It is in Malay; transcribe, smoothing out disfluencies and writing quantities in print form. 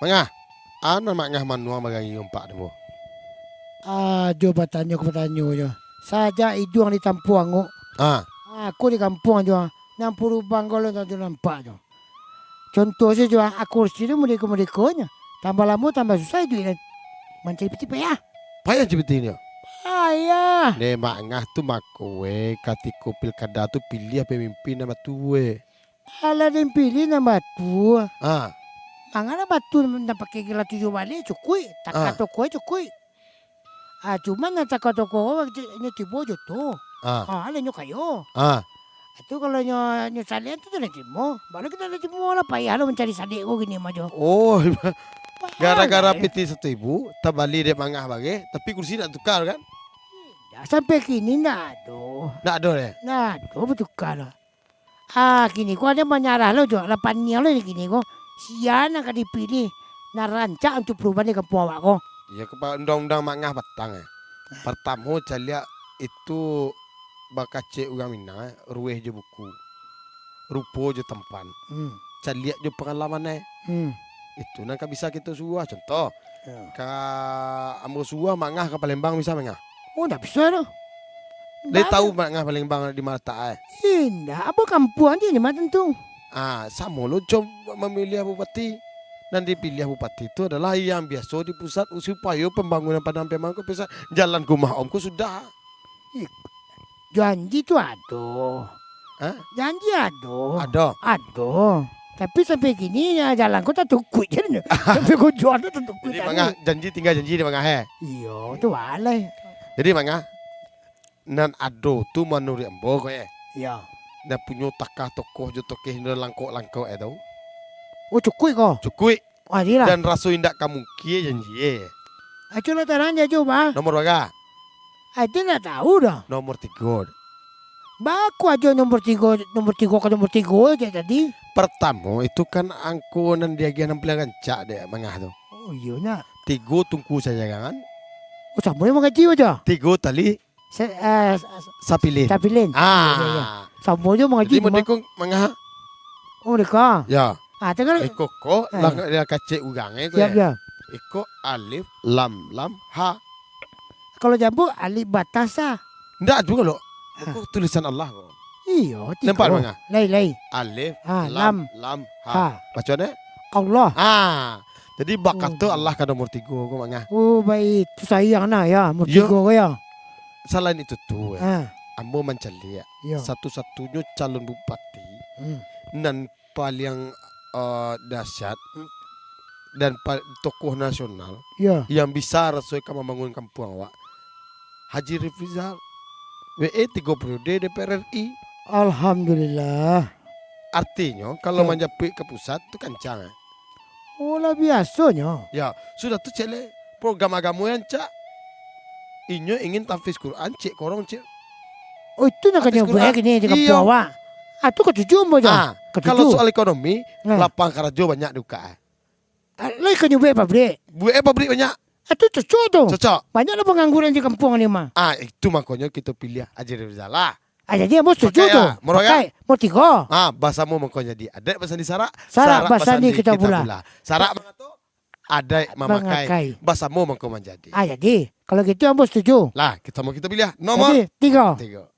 Mangah, ano mangah manuang magangi yung pak mo? Coba tanya ko nyo. Saja idung di tampuang ko. Ah, Aku di kampung aja. Nampuru banggolo na doon nampak jo. Contoh saja jo, aku sini mereka-merekanya. Tambah lama tambah susah duit. Mencari peti ya. payah jebeti niyo. Ayah. Ne mangah tu makowe katiko pilkada tu pilih pemimpin nama tuwe. Ala din pilih na batu. Ah, Mangana batu na pakai gelat tujuh balik cukui. Takato ko cukui. Cuma na takato ko nyo tibo jo to. Ala nyo kayo. Itu kalau nyo salian tu nanti mo. Baru kita nanti mo lah payah lo mencari sadik ko gini mah jo. oh, gara-gara peti satu ibu, tabali dek mangah bagi, tapi kursi nak tukar kan? Sampai kini nak ada. Nak ada deh. Nak ada bertukar. Kini ko ada menyarah lo jo. Lapannya lo kini ko. Sian akan dipilih. Nak rancak untuk perubahan di kampung awak ko. Ya kepada undang-undang mangah batang Pertama calia itu bakace orang Minang rueh je buku. Rupo je tempan. Calia je pengalaman itu nak bisa kita suah contoh. Ka ambo suah mangah ke Palembang bisa mangah. Oh, tak bisa tu. Dia tahu mangah Palembang di mata Indah, apa kampung dia ni macam tu. Sama lo coba memilih bupati. Dan dipilih bupati itu adalah yang biasa di pusat supaya pembangunan Padang Pemangku bisa jalan rumah omku sudah. Janji tu ada. Janji ada. Ada. Tapi sampai kini jalan kau tak tukut je. Sampai kau jual tu tak tukut. Jadi mangah janji tinggal janji di mangah Iya, tu walai. Jadi mangah nan ado tu menurut embo ko Iya. Na punya takah tokoh jo tokeh no langkok tau. Oh, cukui kau. Cukui. Dia lah. Dan raso indak kamu kie janji Coba taranya coba. Nomor berapa? Itu nak tahu dah. Nomor 3. Baku aja nomor tiga aja tadi. Pertama itu kan angko nan dia gian pelagan cak deh mangah tu. Oh iya nak. 3 tungku saja kan. Oh sama yang mengaji aja. 3 tali sapilin. Sapilin. Sama je mengaji. Jadi mendekung mangah. Oh mereka. Ya. Tengah. Iko ko lang dia kace ugange ko ya. Iko alif lam ha. Kalau jambu alif batasa. Ndak juga lo. Kok tulisan Allah kok. Iya, nampak mangah. Lay. Alif lam ha. Bacanya Allah. Jadi bakat tu Allah kan nomor 3 kok mangah. Oh baik, tu sayang nak ya, nomor 3 ko ya. Selain itu tu ambo mencari satu-satunya calon bupati dan paling dahsyat dan tokoh nasional yang bisa rasakan membangun kampung awak Haji Rifizal WE 3 periode DPR RI. Alhamdulillah. Artinya kalau menjapik ke pusat tu kencang. Oh lah biasanya. Ya sudah tu cele program agama yang cak inyo ingin tahfiz Quran cek korong cek. Oh itu nak kena buat ni di kampung awak. Tu ketujuh aja. Kalau soal ekonomi lapang kerja banyak duka. Lai kena buat pabrik. Buat pabrik banyak. Itu cocok tu. Cocok. Banyaklah pengangguran di kampung ni mah. Itu makanya kita pilih Haji Rizal lah. Jadi bos setuju tu. Pakai mau 3. Bahasamu makanya di ada bahasa di Sarak. Sarak bahasa di kita pula. Sarak tu ada memakai. Bahasamu makanya menjadi. Jadi kalau gitu bos setuju. Lah kita pilih nomor 3.